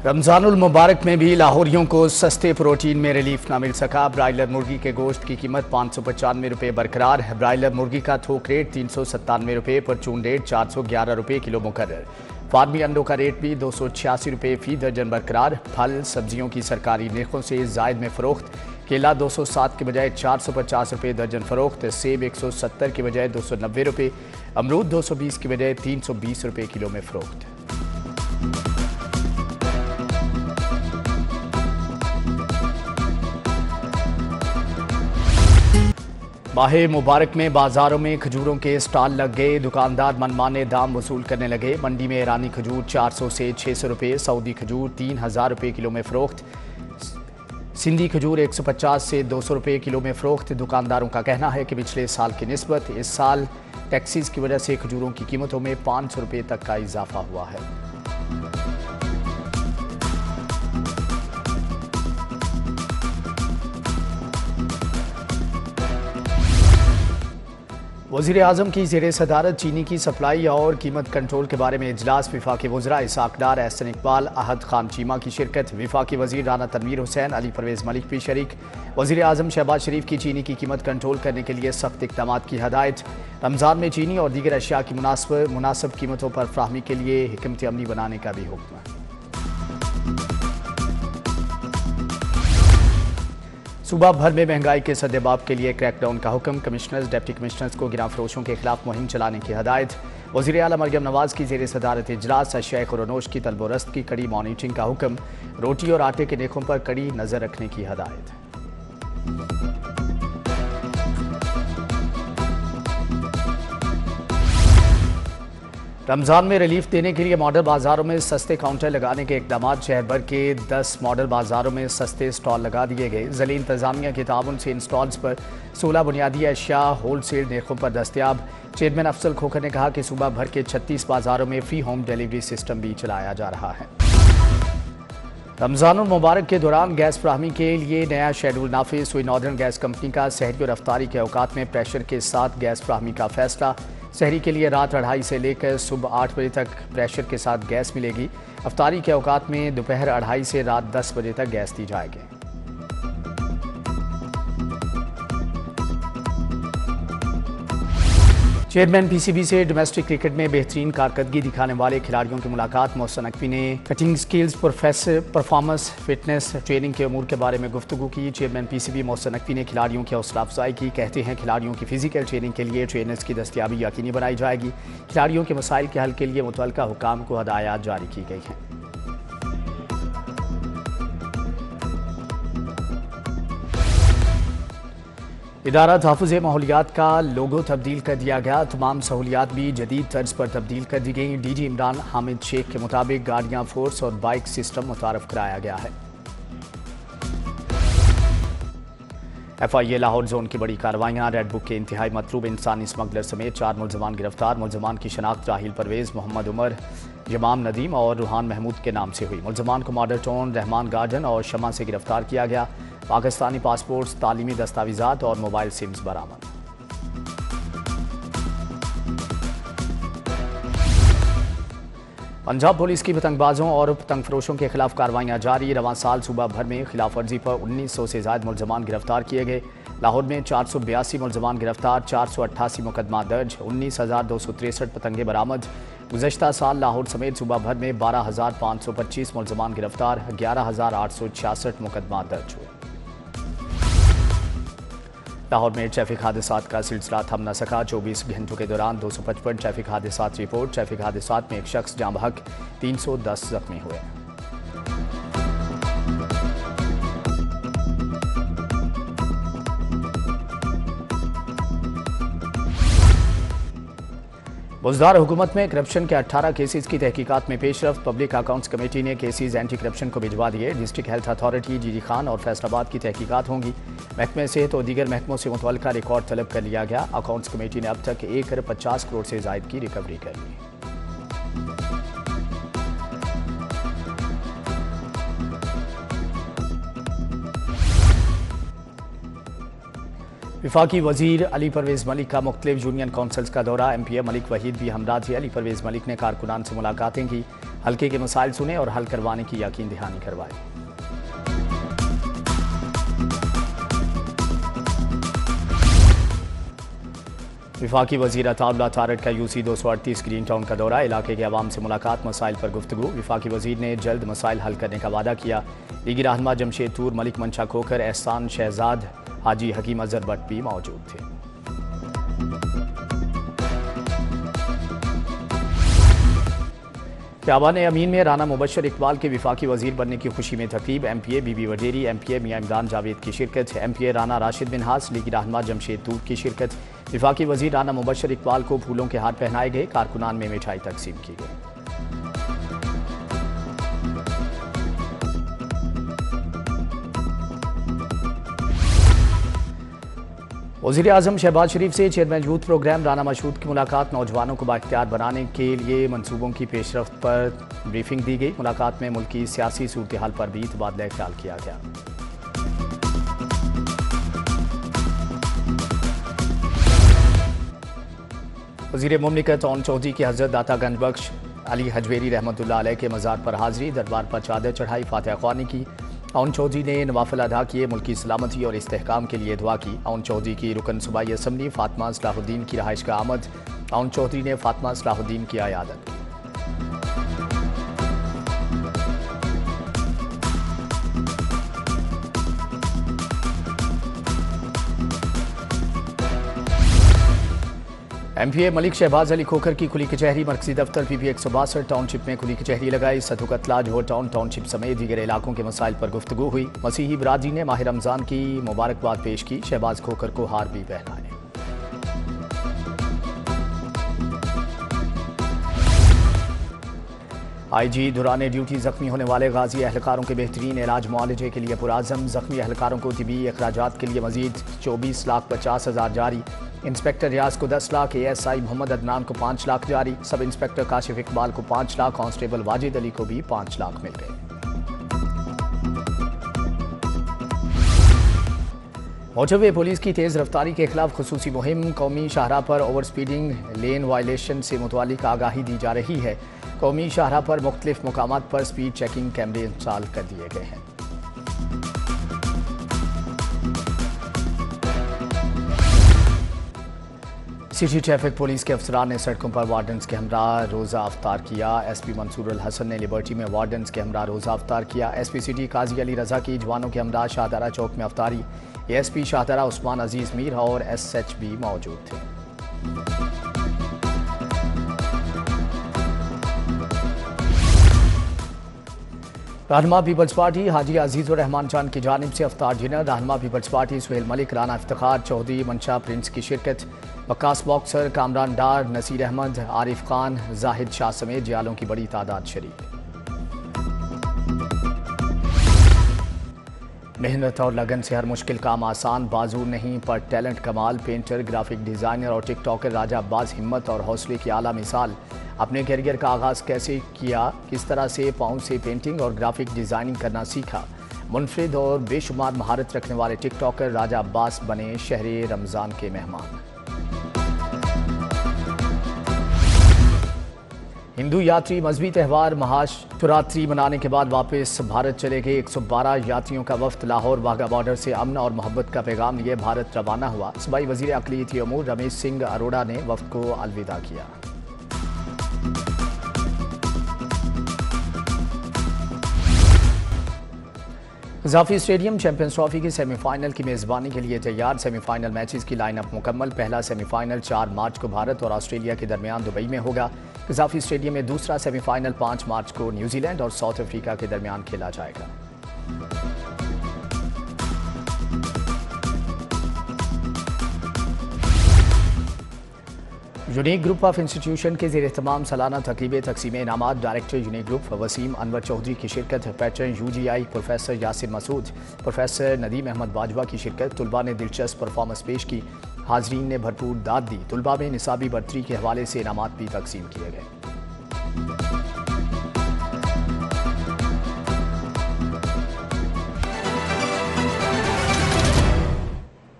रमजानुल मुबारक में भी लाहौरियों को सस्ते प्रोटीन में रिलीफ न मिल सका। ब्रायलर मुर्गी के गोश्त की कीमत 595 रुपये बरकरार। ब्रायलर मुर्गी का थोक रेट 397 रुपये, परचून रेट 411 रुपये किलो मुकर्रर। फार्मी अंडों का रेट भी 286 रुपये फी दर्जन बरकरार। फल सब्जियों की सरकारी निर्खों से जायद में फरोख्त। केला 207 के बजाय 450 रुपये दर्जन फरोख्त। सेब 170 के बजाय 290 रुपये। अमरूद 220 के बजाय 320 रुपये किलो में फरोख्त। माह मुबारक में बाजारों में खजूरों के स्टॉल लग गए। दुकानदार मनमाने दाम वसूल करने लगे। मंडी में ईरानी खजूर 400 से 600 रुपये, सऊदी खजूर 3000 रुपये किलो में फरोख्त। सिंधी खजूर 150 से 200 रुपये किलो में फरोख्त। दुकानदारों का कहना है कि पिछले साल की निस्बत इस साल टैक्सीज की वजह से खजूरों की कीमतों में 500 रुपये तक का इजाफा हुआ है। वज़ीर आज़म की ज़ेरे सदारत चीनी की सप्लाई और कीमत कंट्रोल के बारे में इजलास। वफाकी वज़रा इसहाक डार, एहसन इकबाल, अहद खान चीमा की शिरकत। वफाकी वज़ीर राना तनवीर हुसैन, अली परवेज़ मलिक भी शरीक। वज़ीर आज़म शहबाज शरीफ की चीनी की कीमत कंट्रोल करने के लिए सख्त इक़दामात की हदायत। रमज़ान में चीनी और दीगर अशिया की मुनासिब कीमतों पर फराहमी के लिए हिकमत अमली बनाने का भी हुक्म। सूबा भर में महंगाई के सद्देबाब के लिए क्रैकडाउन का हुक्म। कमिश्नर्स, डिप्टी कमिश्नर्स को गिरां फरोशों के खिलाफ मुहिम चलाने की हदायत। वज़ीर आला मरियम नवाज की ज़ेरे सदारत इजलास। अशिया खुरनोश की तलबोरस्त की कड़ी मॉनिटरिंग का हुक्म। रोटी और आटे के नेखों पर कड़ी नज़र रखने की हदायत। रमज़ान में रिलीफ देने के लिए मॉडल बाज़ारों में सस्ते काउंटर लगाने के इक़दाम। शहर भर के 10 मॉडल बाज़ारों में सस्ते स्टॉल लगा दिए गए। ज़िला इंतज़ामिया के ताउन से इन स्टॉल्स पर 16 बुनियादी अशिया होल सेल नेखों पर दस्तियाब। चेयरमैन अफजल खोखर ने कहा कि सूबा भर के 36 बाज़ारों में फ्री होम डिलीवरी सिस्टम भी चलाया जा रहा है। रमज़ानुल मुबारक के दौरान गैस फराहमी के लिए नया शेड्यूल नाफिज। हुई नॉर्दर्न गैस कंपनी का सहरी और अफ्तारी के औकात में प्रेशर के साथ गैस फराहमी का फैसला। सहरी के लिए रात 2:30 से लेकर सुबह 8 बजे तक प्रेशर के साथ गैस मिलेगी। अफ्तारी के औकात में दोपहर 2:30 से रात 10 बजे तक गैस दी जाएगी। चेयरमैन पीसीबी से डोमेस्टिक क्रिकेट में बेहतरीन कारकर्दगी दिखाने वाले खिलाड़ियों की मुलाकात। मोहसिन नकवी ने cutting skills, performance, fitness, training के अमूर के बारे में गुफ्तगू की। चेयरमैन पीसीबी मोहसिन नकवी ने खिलाड़ियों की हौसला अफजाई की। कहते हैं खिलाड़ियों की फिजिकल ट्रेनिंग के लिए ट्रेनर्स की दस्तियाबी यकीनी बनाई जाएगी। खिलाड़ियों के मसाइल के हल के लिए मुतल्लिका हुकाम को हदायत जारी की गई हैं। इदारा तहफ़्फ़ुज़ माहौलियात का लोगो तब्दील कर दिया गया। तमाम सहूलियात भी जदीद तर्ज पर तब्दील कर दी गई। डीजी इमरान हामिद शेख के मुताबिक गाड़ियाँ, फोर्स और बाइक सिस्टम मुतारफ कराया गया है। FIA लाहौर जोन की बड़ी कार्रवाइयाँ। रेड बुक के इंतहाई मतलूब इंसानी स्मगलर समेत 4 मुलजमान गिरफ्तार। मुलजमान की शनाख्त राहिल परवेज़, मोहम्मद उमर, जमाम नदीम और रूहान महमूद के नाम से हुई। मुलजमान को मॉडल टाउन, रहमान गार्डन और शमा से गिरफ्तार किया गया। पाकिस्तानी पासपोर्ट्स, तालीमी दस्तावेजात और मोबाइल सिम्स बरामद। पंजाब पुलिस की पतंगबाजों और पतंग फरोशों के खिलाफ कार्रवाइयाँ जारी। रवां साल सूबा भर में खिलाफ वर्जी पर 1900 से ज़ायद मुलजमान गिरफ्तार किए गए। लाहौर में 482 मुलजमान गिरफ्तार, 488 मुकदमा दर्ज, 19,263 पतंगे बरामद। गुज़श्ता साल लाहौर समेत सूबा भर में 12,525 मुलजमान गिरफ्तार, 11,866 मुकदमा दर्ज हुए। लाहौर में ट्रैफिक हादसात का सिलसिला थम न सका। 24 घंटों के दौरान 255 ट्रैफिक हादसात रिपोर्ट। ट्रैफिक हादसात में एक शख्स जाँ बहक, 310 जख्मी हुए। बुज़दार हुकूमत में करप्शन के 18 केसेस की तहकीकात में पेशरफ। पब्लिक अकाउंट्स कमेटी ने केसेस एंटी करप्शन को भिजवा दिए। District health authority, GD Khan और फैसलाबाद की तहकीकात होंगी। महकमे सेहत और दीगर महकमों से मुतल्लिका रिकॉर्ड तलब कर लिया गया। अकाउंट्स कमेटी ने अब तक 1,50 करोड़ से ज़ायद की रिकवरी कर ली। वफाकी वज़ीर अली परवेज़ मलिक का मुख्तलिफ यूनियन काउंसिल्स का दौरा। MPA मलिक वहीद भी हमरा थे। अली परवेज़ मलिक ने कारकुनान से मुलाकातें की। हल्के के मसाइल सुने और हल करवाने की यकीन दहानी करवाई। विफाकी वज़ीर अताउल्लाह तारड़ का यूसी 238 ग्रीन टाउन का दौरा, इलाके के अवाम से मुलाकात, मसाइल पर गुफ्तगू। विफाकी वज़ीर ने जल्द मसाइल हल करने का वादा किया। लीगी रहनुमा जमशेद तूर, मलिक मंशा खोखर, एहसान शहजाद, हाजी हकीम अजहर भट्ट भी मौजूद थे। ख्याबान अमीन में राना मुबशर इकबाल के विफाकी वज़ीर बनने की खुशी में तकरीब। MPA बीबी वडेरी, MPA मियां इमरान जावेद की शिरकत। MPA राना राशिद मिनहास, लीगी रहनुमा जमशेद तूर की शिरकत। विफाकी वज़ीर राना मुबशर इकबाल को फूलों के हार पहनाए गए, कारकुनान में मिठाई तकसीम की गई। वज़ीर आज़म शहबाज शरीफ से chairman youth programme Rana Mashhood की मुलाकात। नौजवानों को बाइख्तियार बनाने के लिए मनसूबों की पेशरफ्त पर ब्रीफिंग दी गई। मुलाकात में मुल्क की सियासी सूरत हाल पर भी तबादला ख्याल किया गया। वज़ीर मुमलिकत ओन चौधरी की हज़रत दाता गंजबख्श अली हजवेरी रहमतुल्लाह अलैह के मज़ार पर हाज़री, दरबार पर चादर चढ़ाई, फातिहा ख्वानी की। ओन चौधरी ने नवाफिल अदा किए, मुल्क की सलामती और इस्तेहकाम के लिए दुआ की। ओन चौधरी की रुकन सूबाई असम्बली फातिमा सलाहुद्दीन की रहाइश का आमद। ओन चौधरी ने फातिमा सलाहुद्दीन की आयादत की। MPA मलिक शहबाज अली खोखर की खुली कचहरी, मरकजी दफ्तर PP 162 टाउनशिप में खुली कचहरी लगाई। सदुकतला जोहर टाउन टाउनशिप समेत दीगर इलाकों के मसाइल पर गुफ्तगू हुई। मसीही बरादरी ने माह रमज़ान की मुबारकबाद पेश की। शहबाज खोखर को हार भी पहनाए। IG दौरान ड्यूटी जख्मी होने वाले गाजी अहलकारों के बेहतरीन इलाज मुआलजे के लिए पुराज़म। जख्मी अहलकारों को तिबी अखराजात के लिए मजीद 24,50,000 जारी। इंस्पेक्टर रियाज को 10 लाख, ASI मोहम्मद अदनान को 5 लाख जारी। सब इंस्पेक्टर काशिफ इकबाल को 5 लाख, कांस्टेबल वाजिद अली को भी 5 लाख मिल गए। मोटरवे पुलिस की तेज़ रफ्तारी के खिलाफ खुसूसी मुहिम। कौमी शाहराह पर ओवर स्पीडिंग, लेन वायलेशन से मुतल्लिक आगाही दी जा रही है। कौमी शाहराह पर मुख्तलिफ मुकामात पर स्पीड चेकिंग कैमरे इंस्टॉल कर दिए गए हैं। सिटी ट्रैफिक पुलिस के अफसरान ने सड़कों पर वार्डन्स के हमरा रोज़ा अफ्तार किया। SP मंसूर अल हसन ने लिबर्टी में वार्डन्स के हमरा रोज़ा अफ्तार किया। SP सिटी काजी अली रजा की जवानों के हमरा शाहदरा चौक में अफ्तारी। ASP शाहदरा उस्मान अजीज मीर और SH भी मौजूद थे। रहनुमा पीपल्स पार्टी हाजी अजीज़ुर रहमान जान की जानिब से अफ्तार डिनर। रहनुमा पीपल्स पार्टी सुहेल मलिक, राना इफ्तिखार चौधरी, मंशा प्रिंस की शिरकत। वक्कास बॉक्सर, कामरान डार, नसीर अहमद, आरिफ खान, जाहिद शाह समेत जियालों की बड़ी तादाद शरीक। मेहनत और लगन से हर मुश्किल काम आसान, बाजू नहीं पर टैलेंट कमाल। पेंटर, ग्राफिक डिज़ाइनर और टिकटॉकर राजा अब्बास हिम्मत और हौसले की आला मिसाल। अपने करियर का आगाज़ कैसे किया, किस तरह से पाँव से पेंटिंग और ग्राफिक डिज़ाइनिंग करना सीखा। मुनफरिद और बेशुमार महारत रखने वाले टिकटॉकर राजा अब्बास बने शहरे रमज़ान के मेहमान। हिंदू यात्री मजहबी त्यौहार महाशिवरात्रि मनाने के बाद वापस भारत चले गए। 112 यात्रियों का वफ्द लाहौर वाघा बॉर्डर से अमन और मोहब्बत का पैगाम लिए भारत रवाना हुआ। सूबाई वजीर अक़लियती अमूर रमेश सिंह अरोड़ा ने वफ्द को अलविदा किया। क़ज़ाफ़ी स्टेडियम चैंपियंस ट्रॉफी की सेमीफाइनल की मेज़बानी के लिए तैयार। सेमीफाइनल मैचेस की लाइनअप मुकम्मल। पहला सेमीफाइनल 4 मार्च को भारत और ऑस्ट्रेलिया के दरमियान दुबई में होगा। क़ज़ाफ़ी स्टेडियम में दूसरा सेमीफाइनल 5 मार्च को न्यूजीलैंड और साउथ अफ्रीका के दरमियान खेला जाएगा। यूनिक ग्रुप ऑफ इंस्टीट्यूशन के ज़ेर एहतमाम सालाना तकरीब तकसीम इनामात। Director unique group Waseem Anwar Chaudhry की शिरकत। Patron UGI professor Yasir Masood, professor Nadeem Ahmad Bajwa की शिरकत। तुलबा ने दिलचस्प परफॉर्मेंस पेश की, हाजरीन ने भरपूर दाद दी। तुलबा में निसाबी बर्तरी के हवाले से इनामात भी तकसीम किए गए।